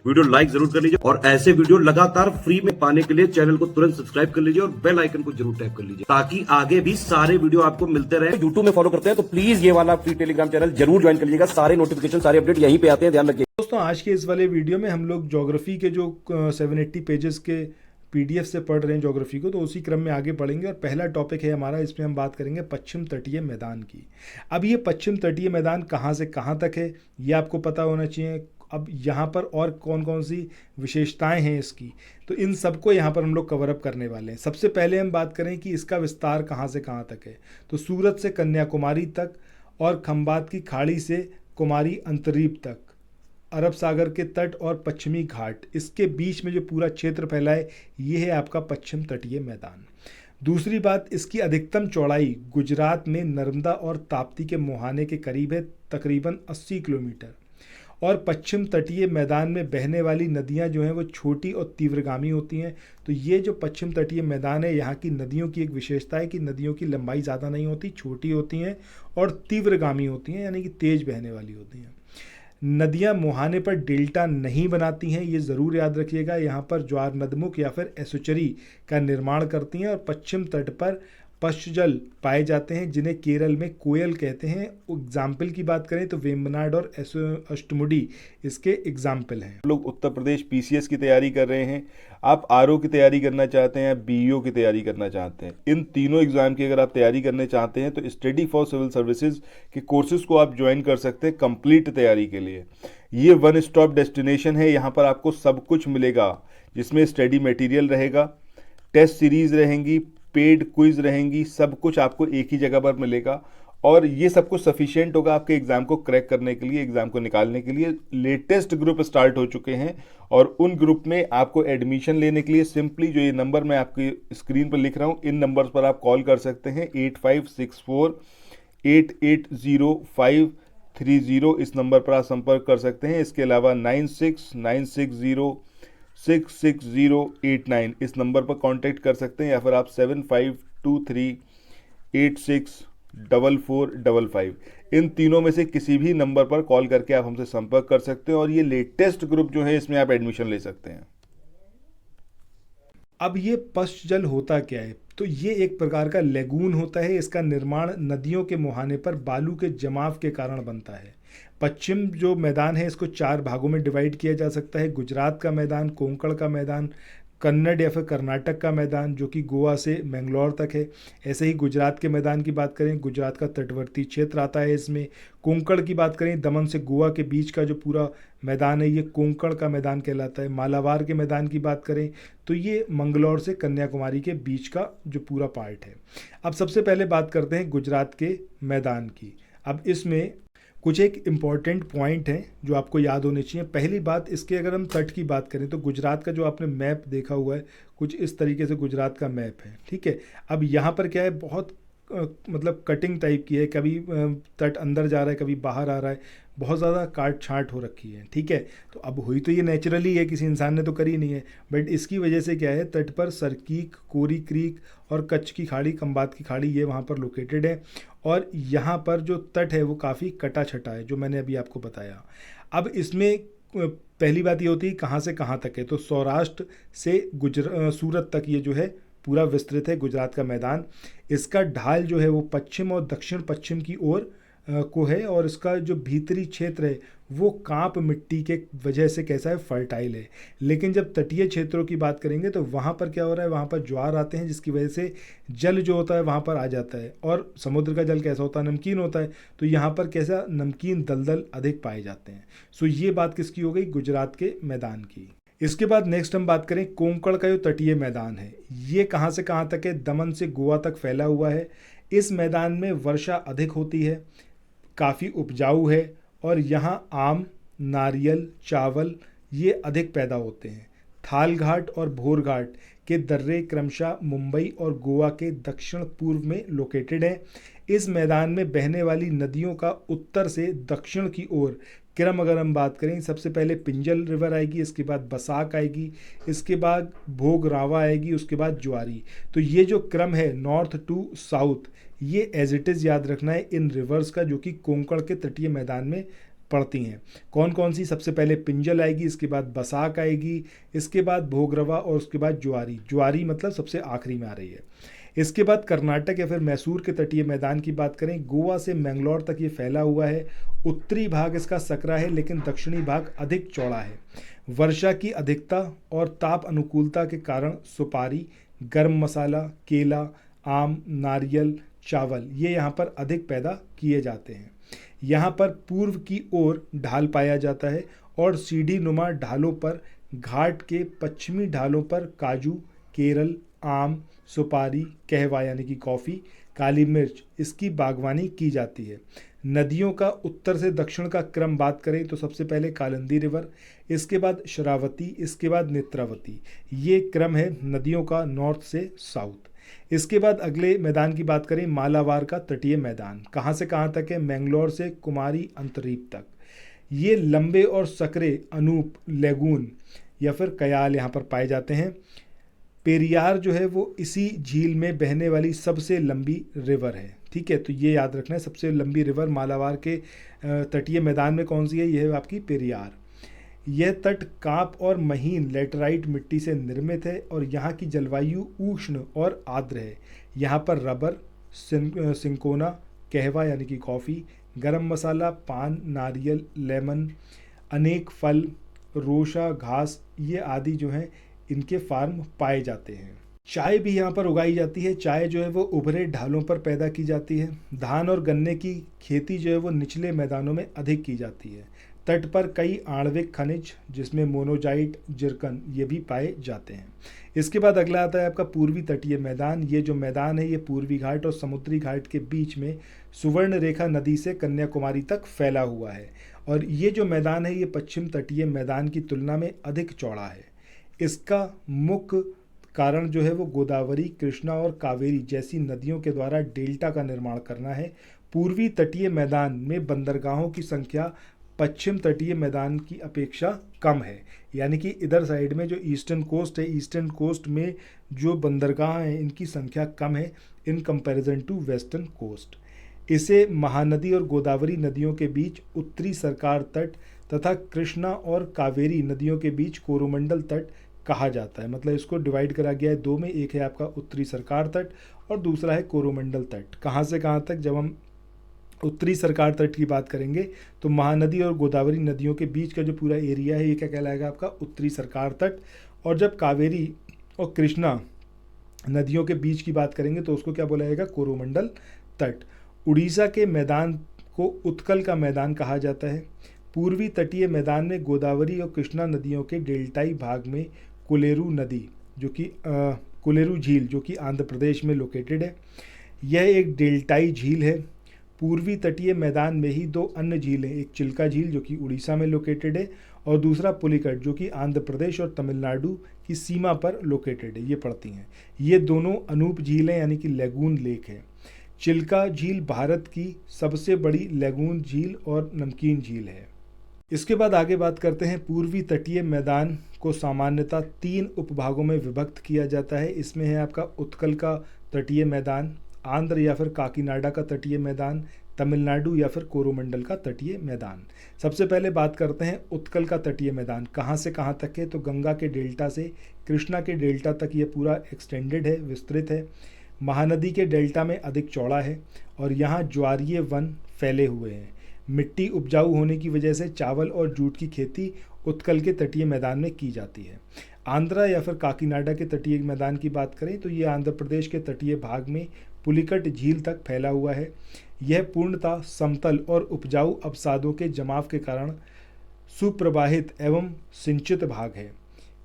Video like जरूर कर लीजिए और ऐसे वीडियो लगातार फ्री में पाने के लिए चैनल को तुरंत सब्सक्राइब कर लीजिए और बेल आइकन को जरूर टैप कर लीजिए ताकि आगे भी सारे वीडियो आपको मिलते रहे। यूट्यूब में फॉलो करते हैं तो प्लीज ये वाला फ्री टेलीग्राम चैनल जरूर ज्वाइन कर लीजिएगा। सारे नोटिफिकेशन सारे अपडेट यहीं पे आते हैं, ध्यान रखिए। दोस्तों आज के इस वाले वीडियो में हम लोग ज्योग्राफी के जो 780 पेजेस के पीडीएफ से पढ़ रहे हैं ज्योग्राफी को, तो उसी क्रम में आगे पढ़ेंगे। और पहला टॉपिक है हमारा, इसमें हम बात करेंगे पश्चिम तटीय मैदान की। अब ये पश्चिम तटीय मैदान कहाँ से कहाँ तक है ये आपको पता होना चाहिए। अब यहाँ पर और कौन कौन सी विशेषताएं हैं इसकी, तो इन सबको यहाँ पर हम लोग कवर अप करने वाले हैं। सबसे पहले हम बात करें कि इसका विस्तार कहाँ से कहाँ तक है, तो सूरत से कन्याकुमारी तक और खंबात की खाड़ी से कुमारी अंतरीप तक, अरब सागर के तट और पश्चिमी घाट, इसके बीच में जो पूरा क्षेत्र फैला है ये है आपका पश्चिम तटीय मैदान। दूसरी बात, इसकी अधिकतम चौड़ाई गुजरात में नर्मदा और ताप्ती के मुहाने के करीब है, तकरीबन 80 किलोमीटर। और पश्चिम तटीय मैदान में बहने वाली नदियां जो हैं वो छोटी और तीव्रगामी होती हैं। तो ये जो पश्चिम तटीय मैदान है, यहाँ की नदियों की एक विशेषता है कि नदियों की लंबाई ज़्यादा नहीं होती, छोटी होती हैं और तीव्रगामी होती हैं, यानी कि तेज़ बहने वाली होती हैं। नदियां मुहाने पर डेल्टा नहीं बनाती हैं, ये ज़रूर याद रखिएगा। यहाँ पर ज्वार नदमुख या फिर एसोचरी का निर्माण करती हैं। और पश्चिम तट पर पश्चजल पाए जाते हैं जिन्हें केरल में कोयल कहते हैं। एग्जाम्पल की बात करें तो वेम्बनाड और अष्टमुडी इसके एग्जाम्पल हैं। लोग उत्तर प्रदेश पीसीएस की तैयारी कर रहे हैं, आप आरओ की तैयारी करना चाहते हैं, बीईओ की तैयारी करना चाहते हैं, इन तीनों एग्जाम की अगर आप तैयारी करने चाहते हैं तो स्टडी फॉर सिविल सर्विसेज के कोर्सेज को आप ज्वाइन कर सकते हैं कंप्लीट तैयारी के लिए। ये वन स्टॉप डेस्टिनेशन है, यहाँ पर आपको सब कुछ मिलेगा, जिसमें स्टडी मटेरियल रहेगा, टेस्ट सीरीज रहेंगी, पेड क्विज रहेंगी, सब कुछ आपको एक ही जगह पर मिलेगा। और ये सब कुछ सफिशिएंट होगा आपके एग्जाम को क्रैक करने के लिए, एग्जाम को निकालने के लिए। लेटेस्ट ग्रुप स्टार्ट हो चुके हैं और उन ग्रुप में आपको एडमिशन लेने के लिए सिंपली जो ये नंबर मैं आपकी स्क्रीन पर लिख रहा हूँ, इन नंबर्स पर आप कॉल कर सकते हैं। 8564880530 इस नंबर पर आप संपर्क कर सकते हैं। इसके अलावा 9696066089 इस नंबर पर कांटेक्ट कर सकते हैं, या फिर आप 7523864455 इन तीनों में से किसी भी नंबर पर कॉल करके आप हमसे संपर्क कर सकते हैं और ये लेटेस्ट ग्रुप जो है इसमें आप एडमिशन ले सकते हैं। अब ये पश्चजल होता क्या है, तो ये एक प्रकार का लेगून होता है। इसका निर्माण नदियों के मुहाने पर बालू के जमाव के कारण बनता है। पश्चिम जो मैदान है इसको 4 भागों में डिवाइड किया जा सकता है। गुजरात का मैदान, कोंकण का मैदान, कन्नड़ या फिर कर्नाटक का मैदान जो कि गोवा से मैंगलोर तक है। ऐसे ही गुजरात के मैदान की बात करें, गुजरात का तटवर्ती क्षेत्र आता है इसमें। कोंकण की बात करें, दमन से गोवा के बीच का जो पूरा मैदान है ये कोंकण का मैदान कहलाता है। मालाबार के मैदान की बात करें तो ये मंगलौर से कन्याकुमारी के बीच का जो पूरा पार्ट है। अब सबसे पहले बात करते हैं गुजरात के मैदान की। अब इसमें कुछ एक इम्पॉर्टेंट पॉइंट हैं जो आपको याद होने चाहिए। पहली बात, इसके अगर हम तट की बात करें तो गुजरात का जो आपने मैप देखा हुआ है कुछ इस तरीके से गुजरात का मैप है, ठीक है। अब यहाँ पर क्या है, बहुत मतलब कटिंग टाइप की है, कभी तट अंदर जा रहा है कभी बाहर आ रहा है, बहुत ज़्यादा काट छांट हो रखी है, ठीक है। तो अब हुई तो ये नेचुरली है, किसी इंसान ने तो करी नहीं है, बट इसकी वजह से क्या है, तट पर सरकीक, कोरी क्रीक और कच्छ की खाड़ी, खंबात की खाड़ी ये वहाँ पर लोकेटेड है। और यहाँ पर जो तट है वो काफ़ी कटा छटा है, जो मैंने अभी आपको बताया। अब इसमें पहली बात ये होती है कहाँ से कहाँ तक है, तो सौराष्ट्र से सूरत तक ये जो है पूरा विस्तृत है गुजरात का मैदान। इसका ढाल जो है वो पश्चिम और दक्षिण पश्चिम की ओर को है। और इसका जो भीतरी क्षेत्र है वो कांप मिट्टी के वजह से कैसा है, फर्टाइल है। लेकिन जब तटीय क्षेत्रों की बात करेंगे तो वहाँ पर क्या हो रहा है, वहाँ पर ज्वार आते हैं जिसकी वजह से जल जो होता है वहाँ पर आ जाता है। और समुद्र का जल कैसा होता है, नमकीन होता है, तो यहाँ पर कैसा नमकीन दलदल अधिक पाए जाते हैं। सो ये बात किसकी हो गई, गुजरात के मैदान की। इसके बाद नेक्स्ट हम बात करें कोंकण का जो तटीय मैदान है, ये कहाँ से कहाँ तक है, दमन से गोवा तक फैला हुआ है। इस मैदान में वर्षा अधिक होती है, काफ़ी उपजाऊ है और यहाँ आम, नारियल, चावल ये अधिक पैदा होते हैं। थाल घाट और भोर घाट के दर्रे क्रमशः मुंबई और गोवा के दक्षिण पूर्व में लोकेटेड हैं। इस मैदान में बहने वाली नदियों का उत्तर से दक्षिण की ओर क्रम अगर हम बात करें, सबसे पहले पिंजल रिवर आएगी, इसके बाद बसाक आएगी, इसके बाद भोग रावा आएगी, उसके बाद ज्वारी। तो ये जो क्रम है नॉर्थ टू साउथ, ये एज इट इज़ याद रखना है इन रिवर्स का, जो कि कोंकण के तटीय मैदान में पड़ती हैं। कौन कौन सी? सबसे पहले पिंजल आएगी, इसके बाद बसाक आएगी, इसके बाद भोगरवा और उसके बाद ज्वारी। ज्वारी मतलब सबसे आखिरी में आ रही है। इसके बाद कर्नाटक या फिर मैसूर के तटीय मैदान की बात करें, गोवा से मैंगलोर तक ये फैला हुआ है। उत्तरी भाग इसका सकरा है, लेकिन दक्षिणी भाग अधिक चौड़ा है। वर्षा की अधिकता और ताप अनुकूलता के कारण सुपारी, गर्म मसाला, केला, आम, नारियल, चावल ये यहाँ पर अधिक पैदा किए जाते हैं। यहाँ पर पूर्व की ओर ढाल पाया जाता है और सीढ़ी नुमा ढालों पर, घाट के पश्चिमी ढालों पर काजू, केरल, आम, सुपारी, कहवा यानी कि कॉफ़ी, काली मिर्च इसकी बागवानी की जाती है। नदियों का उत्तर से दक्षिण का क्रम बात करें तो सबसे पहले कालिंदी रिवर, इसके बाद शरावती, इसके बाद नेत्रावती। ये क्रम है नदियों का नॉर्थ से साउथ। इसके बाद अगले मैदान की बात करें, मालाबार का तटीय मैदान। कहाँ से कहाँ तक है? मैंगलोर से कुमारी अंतरीप तक। ये लंबे और सकरे अनूप, लेगून या फिर कयाल यहाँ पर पाए जाते हैं। पेरियार जो है वो इसी झील में बहने वाली सबसे लंबी रिवर है। ठीक है, तो ये याद रखना है, सबसे लंबी रिवर मालाबार के तटीय मैदान में कौन सी है? यह है आपकी पेरियार। यह तट कांप और महीन लेटराइट मिट्टी से निर्मित है और यहाँ की जलवायु उष्ण और आर्द्र है। यहाँ पर रबर, सिंकोना, कहवा यानी कि कॉफ़ी, गरम मसाला, पान, नारियल, लेमन, अनेक फल, रोशा, घास ये आदि जो हैं इनके फार्म पाए जाते हैं। चाय भी यहाँ पर उगाई जाती है। चाय जो है वो उभरे ढालों पर पैदा की जाती है। धान और गन्ने की खेती जो है वो निचले मैदानों में अधिक की जाती है। तट पर कई आणविक खनिज जिसमें मोनोजाइट, जिरकन ये भी पाए जाते हैं। इसके बाद अगला आता है आपका पूर्वी तटीय मैदान। ये जो मैदान है ये पूर्वी घाट और समुद्री घाट के बीच में सुवर्ण रेखा नदी से कन्याकुमारी तक फैला हुआ है और ये जो मैदान है ये पश्चिम तटीय मैदान की तुलना में अधिक चौड़ा है। इसका मुख्य कारण जो है वो गोदावरी, कृष्णा और कावेरी जैसी नदियों के द्वारा डेल्टा का निर्माण करना है। पूर्वी तटीय मैदान में बंदरगाहों की संख्या पश्चिम तटीय मैदान की अपेक्षा कम है, यानी कि इधर साइड में जो ईस्टर्न कोस्ट है, ईस्टर्न कोस्ट में जो बंदरगाह हैं इनकी संख्या कम है in comparison to western coast. इसे महानदी और गोदावरी नदियों के बीच उत्तरी सरकार तट तथा कृष्णा और कावेरी नदियों के बीच कोरोमंडल तट कहा जाता है। मतलब इसको डिवाइड करा गया है दो में, एक है आपका उत्तरी सरकार तट और दूसरा है कोरोमंडल तट। कहाँ से कहाँ तक? जब हम उत्तरी सरकार तट की बात करेंगे तो महानदी और गोदावरी नदियों के बीच का जो पूरा एरिया है ये क्या कहलाएगा? आपका उत्तरी सरकार तट। और जब कावेरी और कृष्णा नदियों के बीच की बात करेंगे तो उसको क्या बोला जाएगा? कोरोमंडल तट। उड़ीसा के मैदान को उत्कल का मैदान कहा जाता है। पूर्वी तटीय मैदान में गोदावरी और कृष्णा नदियों के डेल्टाई भाग में कोलेरू नदी जो कि कोलेरू झील जो कि आंध्र प्रदेश में लोकेटेड है, यह एक डेल्टाई झील है। पूर्वी तटीय मैदान में ही दो अन्य झीलें, एक चिल्का झील जो कि उड़ीसा में लोकेटेड है और दूसरा पुलिकट जो कि आंध्र प्रदेश और तमिलनाडु की सीमा पर लोकेटेड है, ये पड़ती हैं। ये दोनों अनूप झीलें यानी कि लेगून लेक है। चिल्का झील भारत की सबसे बड़ी लेगून झील और नमकीन झील है। इसके बाद आगे बात करते हैं। पूर्वी तटीय मैदान को सामान्यतः 3 उपभागों में विभक्त किया जाता है। इसमें है आपका उत्कल का तटीय मैदान, आंध्र या फिर काकीनाडा का तटीय मैदान, तमिलनाडु या फिर कोरोमंडल का तटीय मैदान। सबसे पहले बात करते हैं उत्कल का तटीय मैदान। कहाँ से कहाँ तक है? तो गंगा के डेल्टा से कृष्णा के डेल्टा तक ये पूरा एक्सटेंडेड है, विस्तृत है। महानदी के डेल्टा में अधिक चौड़ा है और यहाँ ज्वारीय वन फैले हुए हैं। मिट्टी उपजाऊ होने की वजह से चावल और जूट की खेती उत्कल के तटीय मैदान में की जाती है। आंध्रा या फिर काकीनाडा के तटीय मैदान की बात करें तो ये आंध्र प्रदेश के तटीय भाग में पुलिकट झील तक फैला हुआ है। यह पूर्णतः समतल और उपजाऊ अवसादों के जमाव के कारण सुप्रवाहित एवं सिंचित भाग है।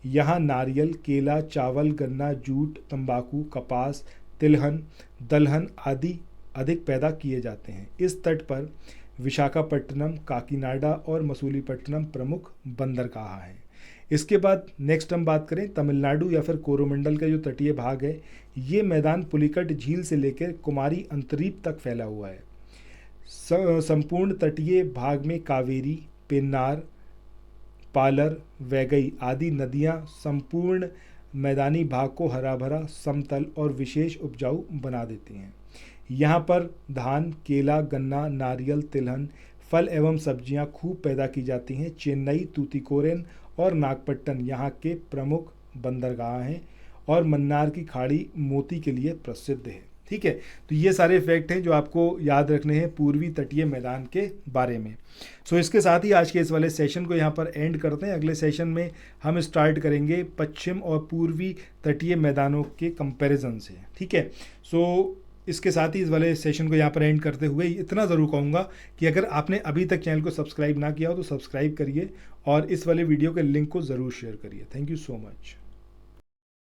यहाँ नारियल, केला, चावल, गन्ना, जूट, तंबाकू, कपास, तिलहन, दलहन आदि अधिक पैदा किए जाते हैं। इस तट पर विशाखापट्टनम, काकीनाडा और मसूलीपट्टनम प्रमुख बंदरगाह हैं। इसके बाद नेक्स्ट हम बात करें तमिलनाडु या फिर कोरोमंडल का जो तटीय भाग है, ये मैदान पुलिकट झील से लेकर कुमारी अंतरीप तक फैला हुआ है। संपूर्ण तटीय भाग में कावेरी, पेन्नार, पालर, वैगई आदि नदियाँ संपूर्ण मैदानी भाग को हरा भरा, समतल और विशेष उपजाऊ बना देती हैं। यहाँ पर धान, केला, गन्ना, नारियल, तिलहन, फल एवं सब्जियां खूब पैदा की जाती हैं। चेन्नई, तूतीकोरिन और नागपट्टनम यहाँ के प्रमुख बंदरगाह हैं और मन्नार की खाड़ी मोती के लिए प्रसिद्ध है। ठीक है, तो ये सारे फैक्ट हैं जो आपको याद रखने हैं पूर्वी तटीय मैदान के बारे में। सो इसके साथ ही आज के इस वाले सेशन को यहाँ पर एंड करते हैं। अगले सेशन में हम स्टार्ट करेंगे पश्चिम और पूर्वी तटीय मैदानों के कंपैरिजन से। ठीक है, सो इसके साथ ही इस वाले सेशन को यहाँ पर एंड करते हुए इतना ज़रूर कहूँगा कि अगर आपने अभी तक चैनल को सब्सक्राइब ना किया हो तो सब्सक्राइब करिए और इस वाले वीडियो के लिंक को ज़रूर शेयर करिए। Thank you so much.